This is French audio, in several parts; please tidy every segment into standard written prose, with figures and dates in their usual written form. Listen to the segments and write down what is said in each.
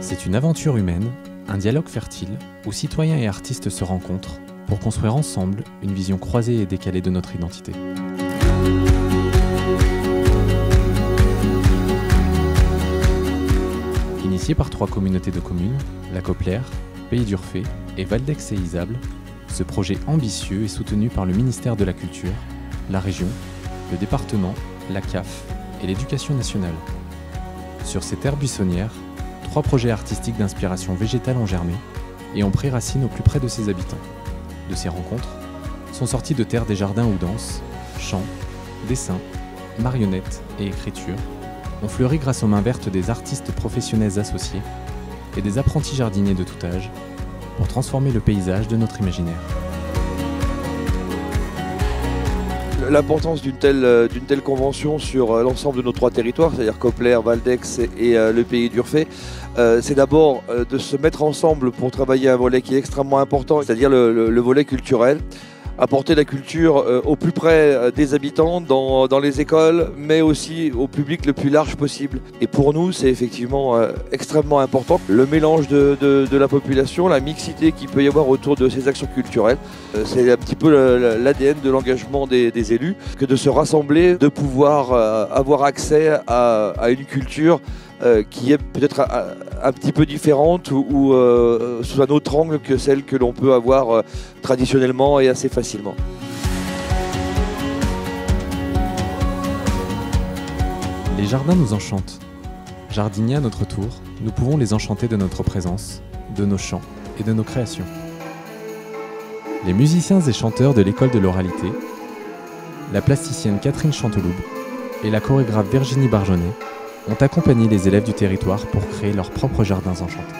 C'est une aventure humaine, un dialogue fertile, où citoyens et artistes se rencontrent pour construire ensemble une vision croisée et décalée de notre identité. Initié par 3 communautés de communes, la Coplère, Pays d'Urfé et Valdex et Isable, ce projet ambitieux est soutenu par le ministère de la Culture, la région, le département, la CAF et l'Éducation nationale. Sur ces terres buissonnières, 3 projets artistiques d'inspiration végétale ont germé et ont pris racine au plus près de ses habitants. De ces rencontres, sont sortis de terre des jardins où danse, chant, dessin, marionnettes et écriture ont fleuri grâce aux mains vertes des artistes professionnels associés et des apprentis jardiniers de tout âge pour transformer le paysage de notre imaginaire. L'importance d'une telle convention sur l'ensemble de nos 3 territoires, c'est-à-dire Coplère, Valdex et le Pays d'Urfé, c'est d'abord de se mettre ensemble pour travailler un volet qui est extrêmement important, c'est-à-dire le volet culturel. Apporter la culture au plus près des habitants, dans les écoles, mais aussi au public le plus large possible. Et pour nous, c'est effectivement extrêmement important. Le mélange de la population, la mixité qu'il peut y avoir autour de ces actions culturelles, c'est un petit peu l'ADN de l'engagement des élus, que de se rassembler, de pouvoir avoir accès à une culture qui est peut-être un petit peu différente ou sous un autre angle que celle que l'on peut avoir traditionnellement et assez facilement. Les jardins nous enchantent. Jardiniers à notre tour, nous pouvons les enchanter de notre présence, de nos chants et de nos créations. Les musiciens et chanteurs de l'école de l'oralité, la plasticienne Catherine Chanteloube et la chorégraphe Virginie Barjonnet ont accompagné les élèves du territoire pour créer leurs propres jardins enchantés.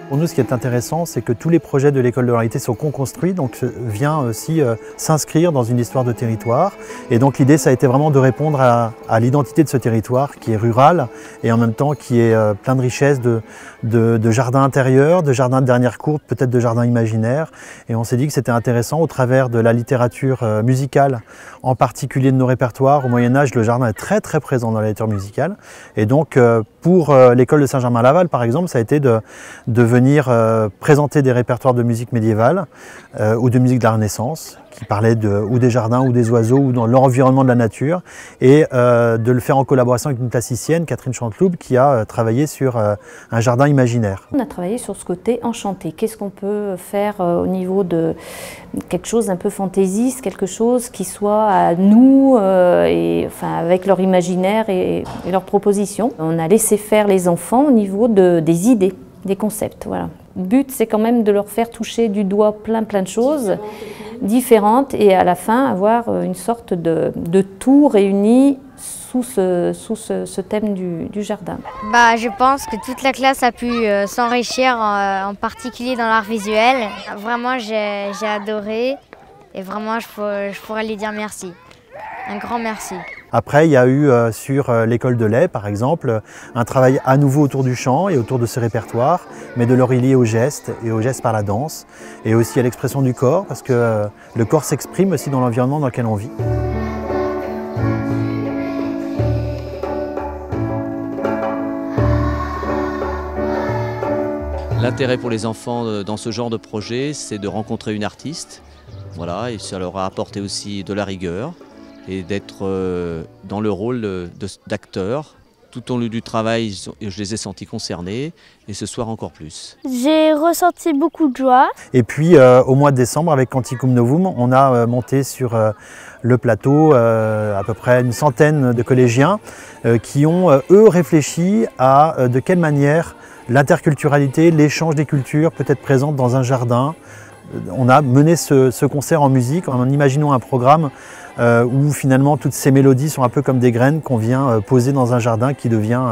Pour nous, ce qui est intéressant, c'est que tous les projets de l'école de l'oralité sont co-construits, donc vient aussi s'inscrire dans une histoire de territoire. Et donc l'idée, ça a été vraiment de répondre à l'identité de ce territoire qui est rural et en même temps qui est plein de richesses de jardins intérieurs, de jardins de dernière courbe, peut-être de jardins imaginaires. Et on s'est dit que c'était intéressant au travers de la littérature musicale, en particulier de nos répertoires. Au Moyen-Âge, le jardin est très très présent dans la littérature musicale. Et donc pour l'école de Saint-Germain-Laval, par exemple, ça a été de venir présenter des répertoires de musique médiévale ou de musique de la Renaissance qui parlaient ou des jardins ou des oiseaux ou dans l'environnement de la nature et de le faire en collaboration avec une plasticienne, Catherine Chanteloube, qui a travaillé sur un jardin imaginaire. On a travaillé sur ce côté enchanté. Qu'est-ce qu'on peut faire au niveau de quelque chose d'un peu fantaisiste, quelque chose qui soit à nous, avec leur imaginaire et leurs propositions. On a laissé faire les enfants au niveau des idées, des concepts. Voilà. Le but, c'est quand même de leur faire toucher du doigt plein de choses différentes et à la fin avoir une sorte de tout réuni sous ce thème du jardin. Je pense que toute la classe a pu s'enrichir, en particulier dans l'art visuel. Vraiment, j'ai adoré et vraiment, je pourrais lui dire merci. Un grand merci. Après, il y a eu sur l'école de lait, par exemple, un travail à nouveau autour du chant et autour de ce répertoire, mais de le relier au geste et au geste par la danse, et aussi à l'expression du corps, parce que le corps s'exprime aussi dans l'environnement dans lequel on vit. L'intérêt pour les enfants dans ce genre de projet, c'est de rencontrer une artiste, voilà, et ça leur a apporté aussi de la rigueur et d'être dans le rôle d'acteur. Tout au long du travail, je les ai sentis concernés et ce soir encore plus. J'ai ressenti beaucoup de joie. Et puis au mois de décembre, avec Canticum Novum, on a monté sur le plateau à peu près une centaine de collégiens qui ont, eux, réfléchi à de quelle manière l'interculturalité, l'échange des cultures peut être présente dans un jardin. On a mené ce concert en musique en imaginant un programme où finalement toutes ces mélodies sont un peu comme des graines qu'on vient poser dans un jardin qui devient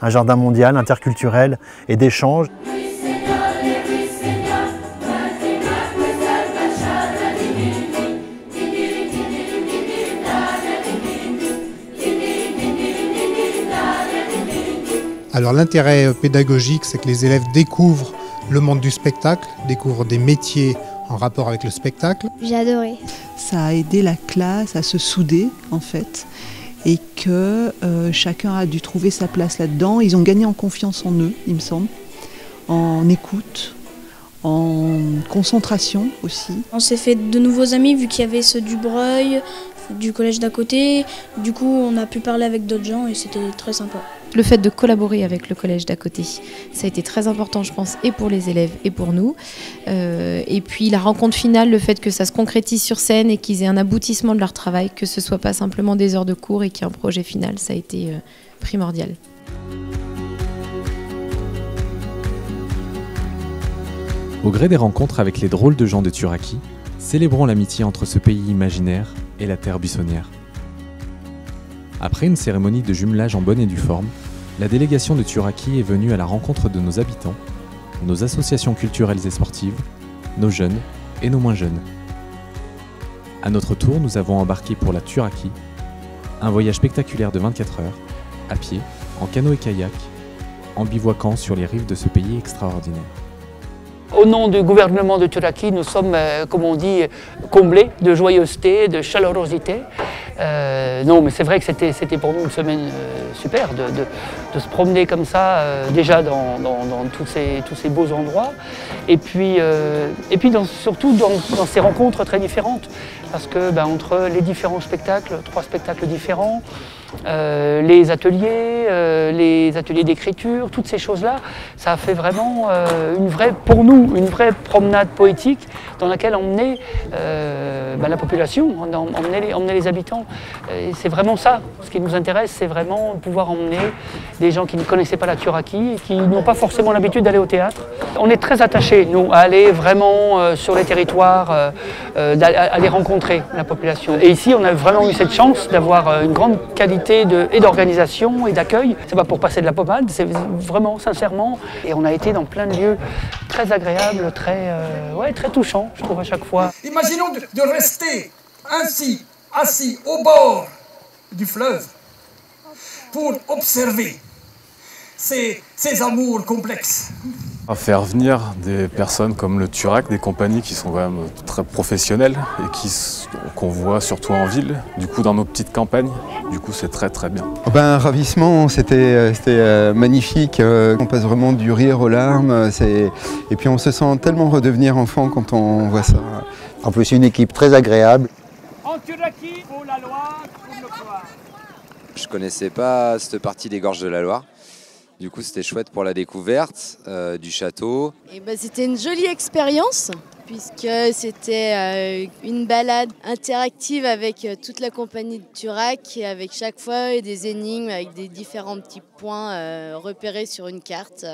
un jardin mondial, interculturel et d'échange. Alors l'intérêt pédagogique, c'est que les élèves découvrent le monde du spectacle, découvrent des métiers en rapport avec le spectacle. J'ai adoré. Ça a aidé la classe à se souder en fait et que chacun a dû trouver sa place là-dedans. Ils ont gagné en confiance en eux, il me semble, en écoute, en concentration aussi. On s'est fait de nouveaux amis vu qu'il y avait ceux du Breuil, du collège d'à côté. Du coup, on a pu parler avec d'autres gens et c'était très sympa. Le fait de collaborer avec le collège d'à côté, ça a été très important, je pense, et pour les élèves et pour nous. Et puis la rencontre finale, le fait que ça se concrétise sur scène et qu'ils aient un aboutissement de leur travail, que ce ne soit pas simplement des heures de cours et qu'il y ait un projet final, ça a été primordial. Au gré des rencontres avec les drôles de gens de Turaki, célébrons l'amitié entre ce pays imaginaire et la terre buissonnière. Après une cérémonie de jumelage en bonne et due forme, la délégation de Turaki est venue à la rencontre de nos habitants, nos associations culturelles et sportives, nos jeunes et nos moins jeunes. À notre tour, nous avons embarqué pour la Turaki, un voyage spectaculaire de 24 heures, à pied, en canot et kayak, en bivouaquant sur les rives de ce pays extraordinaire. Au nom du gouvernement de Turaki, nous sommes, comme on dit, comblés de joyeuseté, de chaleurosité. Non, mais c'est vrai que c'était pour nous une semaine super de se promener comme ça, déjà dans tous ces beaux endroits. Et puis surtout dans ces rencontres très différentes. Parce que entre les différents spectacles, 3 spectacles différents, les ateliers d'écriture, toutes ces choses-là, ça a fait vraiment pour nous, une vraie promenade poétique dans laquelle emmener la population, emmener les habitants. Et c'est vraiment ça, ce qui nous intéresse, c'est vraiment de pouvoir emmener des gens qui ne connaissaient pas la Turaki et qui n'ont pas forcément l'habitude d'aller au théâtre. On est très attachés, nous, à aller vraiment sur les territoires, à les rencontrer la population. Et ici, on a vraiment eu cette chance d'avoir une grande qualité d'organisation et d'accueil. C'est pas pour passer de la pommade, c'est vraiment, sincèrement. Et on a été dans plein de lieux très agréables, très touchants, je trouve, à chaque fois. Imaginons de rester ainsi, assis au bord du fleuve, pour observer ces amours complexes. À faire venir des personnes comme le Turak, des compagnies qui sont quand même très professionnelles et qu'on voit surtout en ville, du coup dans nos petites campagnes, du coup c'est très très bien. Un ravissement, c'était magnifique, on passe vraiment du rire aux larmes, et puis on se sent tellement redevenir enfant quand on voit ça. En plus une équipe très agréable. En Turaki, pour la Loire, pour le croire. Je connaissais pas cette partie des gorges de la Loire. Du coup, c'était chouette pour la découverte du château. C'était une jolie expérience puisque c'était une balade interactive avec toute la compagnie de Turak, avec chaque fois des énigmes, avec des différents petits points repérés sur une carte.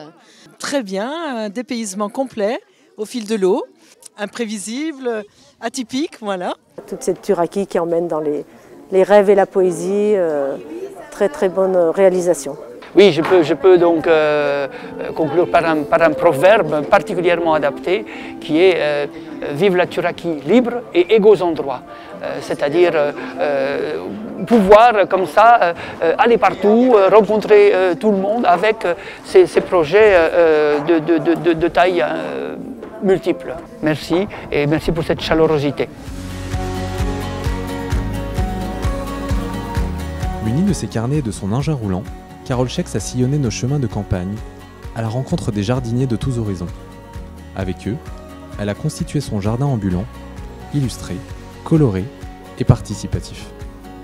Très bien, un dépaysement complet au fil de l'eau, imprévisible, atypique, voilà. Toute cette Turaki qui emmène dans les rêves et la poésie, très très bonne réalisation. Oui, je peux donc conclure par un proverbe particulièrement adapté qui est vive la Turaki libre et égaux en droit. C'est-à-dire pouvoir comme ça aller partout, rencontrer tout le monde avec ces projets de taille multiple. Merci et merci pour cette chaleurosité. Munie de ses carnets et de son engin roulant, Carole Schex a sillonné nos chemins de campagne à la rencontre des jardiniers de tous horizons. Avec eux, elle a constitué son jardin ambulant, illustré, coloré et participatif.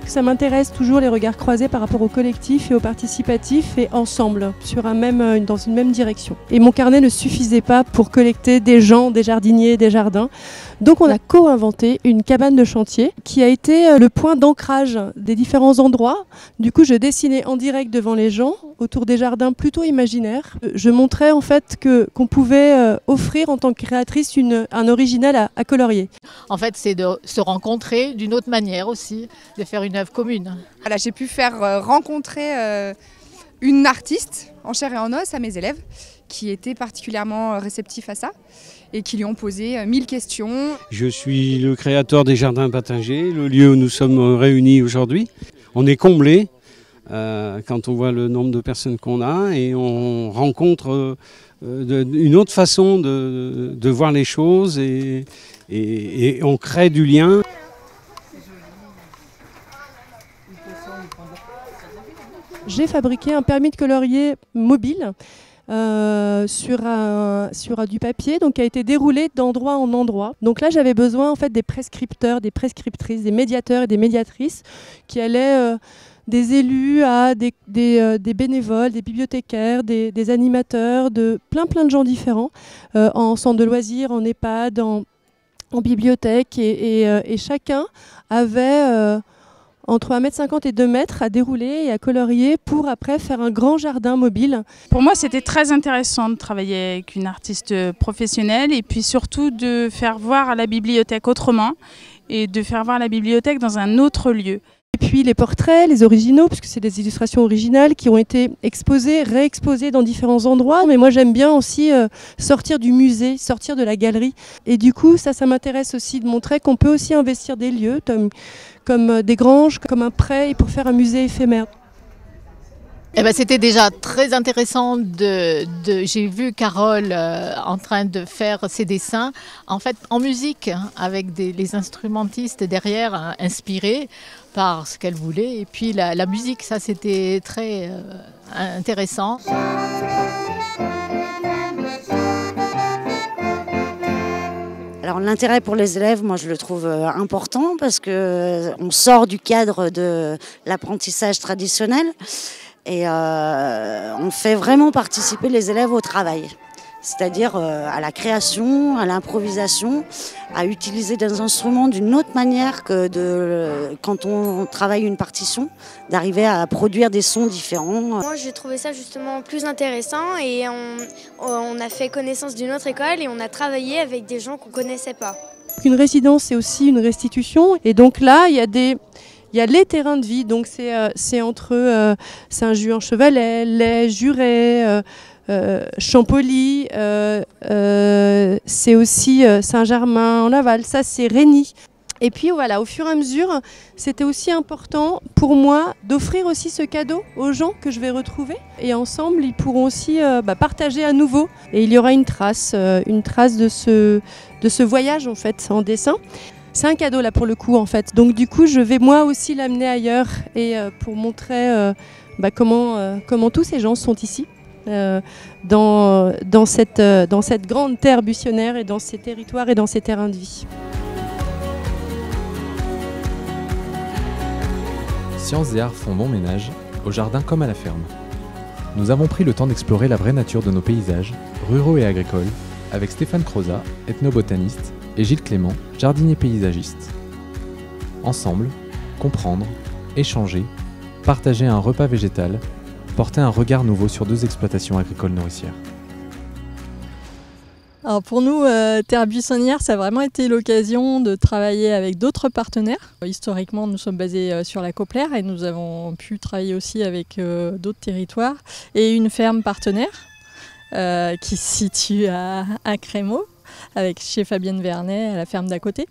Ça m'intéresse toujours les regards croisés par rapport au collectif et au participatif et ensemble, dans une même direction. Et mon carnet ne suffisait pas pour collecter des gens, des jardiniers, des jardins. Donc on a co-inventé une cabane de chantier qui a été le point d'ancrage des différents endroits. Du coup, je dessinais en direct devant les gens, autour des jardins plutôt imaginaires. Je montrais en fait qu'on pouvait offrir en tant que créatrice un original à colorier. En fait, c'est de se rencontrer d'une autre manière aussi, de faire une œuvre commune. Voilà, j'ai pu faire rencontrer une artiste en chair et en os à mes élèves qui étaient particulièrement réceptifs à ça et qui lui ont posé 1000 questions. Je suis le créateur des Jardins Battinger, le lieu où nous sommes réunis aujourd'hui. On est comblés quand on voit le nombre de personnes qu'on a et on rencontre une autre façon de voir les choses et on crée du lien. j'ai fabriqué un permis de colorier mobile sur du papier, donc qui a été déroulé d'endroit en endroit. Donc là, j'avais besoin en fait des prescripteurs, des prescriptrices, des médiateurs et des médiatrices qui allaient des élus à des bénévoles, des bibliothécaires, des animateurs, de plein de gens différents, en centre de loisirs, en EHPAD, en bibliothèque, et chacun avait entre 1,50 m et 2 m à dérouler et à colorier pour après faire un grand jardin mobile. Pour moi, c'était très intéressant de travailler avec une artiste professionnelle et puis surtout de faire voir la bibliothèque autrement et de faire voir la bibliothèque dans un autre lieu. Et puis les portraits, les originaux, puisque c'est des illustrations originales qui ont été exposées, réexposées dans différents endroits. Mais moi j'aime bien aussi sortir du musée, sortir de la galerie. Et du coup ça m'intéresse aussi de montrer qu'on peut aussi investir des lieux comme des granges, comme un pré pour faire un musée éphémère. Eh ben, c'était déjà très intéressant. J'ai vu Carole en train de faire ses dessins, en fait en musique, avec les instrumentistes derrière, inspirés par ce qu'elle voulait. Et puis la musique, ça c'était très intéressant. Alors l'intérêt pour les élèves, moi je le trouve important parce qu'on sort du cadre de l'apprentissage traditionnel. Et on fait vraiment participer les élèves au travail, c'est-à-dire à la création, à l'improvisation, à utiliser des instruments d'une autre manière que quand on travaille une partition, d'arriver à produire des sons différents. Moi j'ai trouvé ça justement plus intéressant et on a fait connaissance d'une autre école et on a travaillé avec des gens qu'on ne connaissait pas. Une résidence, c'est aussi une restitution, et donc là il y a les terrains de vie, donc c'est entre Saint-Just-en-Chevalet, Les, Juret, Champolly, c'est aussi Saint-Germain en aval, ça c'est Régny. Et puis voilà, au fur et à mesure, c'était aussi important pour moi d'offrir aussi ce cadeau aux gens que je vais retrouver. Et ensemble, ils pourront aussi partager à nouveau. Et il y aura une trace de ce voyage en fait, en dessin. C'est un cadeau là pour le coup en fait. Donc du coup, je vais moi aussi l'amener ailleurs et pour montrer comment tous ces gens sont ici. Dans cette grande terre buissonnière et dans ces territoires et dans ces terrains de vie. Sciences et arts font bon ménage, au jardin comme à la ferme. Nous avons pris le temps d'explorer la vraie nature de nos paysages, ruraux et agricoles, avec Stéphane Crozat, ethnobotaniste, et Gilles Clément, jardinier paysagiste. Ensemble, comprendre, échanger, partager un repas végétal, porter un regard nouveau sur 2 exploitations agricoles nourricières. Alors pour nous, Terre Buissonnière, ça a vraiment été l'occasion de travailler avec d'autres partenaires. Historiquement, nous sommes basés sur la Coplère et nous avons pu travailler aussi avec d'autres territoires et une ferme partenaire qui se situe à Crémeaux, avec chez Fabienne Vernet à la ferme d'à côté.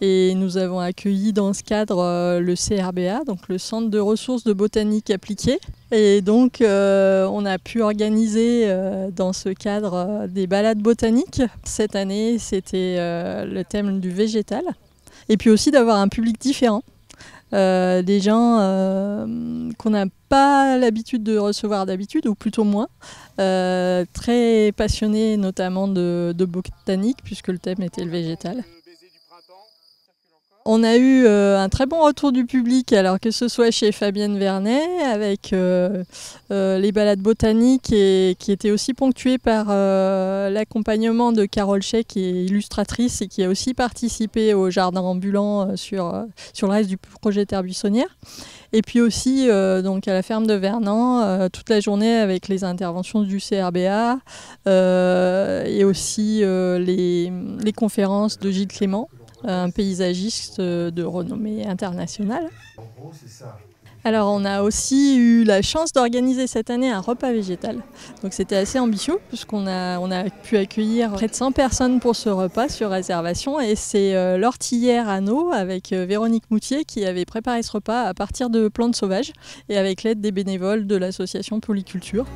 Et nous avons accueilli dans ce cadre le CRBA, donc le Centre de ressources de botanique appliquée. Et donc on a pu organiser dans ce cadre des balades botaniques. Cette année, c'était le thème du végétal. Et puis aussi d'avoir un public différent. Des gens qu'on n'a pas l'habitude de recevoir d'habitude, ou plutôt moins, très passionnés notamment de botanique, puisque le thème était le végétal. On a eu un très bon retour du public, alors que ce soit chez Fabienne Vernet, avec les balades botaniques, et qui étaient aussi ponctuées par l'accompagnement de Carole Chay, qui est illustratrice et qui a aussi participé au jardin ambulant sur le reste du projet Terre Buissonnière. Et puis aussi donc à la ferme de Vernan, toute la journée avec les interventions du CRBA et aussi les conférences de Gilles Clément, un paysagiste de renommée internationale. Alors on a aussi eu la chance d'organiser cette année un repas végétal. Donc c'était assez ambitieux puisqu'on a pu accueillir près de 100 personnes pour ce repas sur réservation, et c'est l'Ortillère Anneau avec Véronique Moutier qui avait préparé ce repas à partir de plantes sauvages et avec l'aide des bénévoles de l'association Polyculture.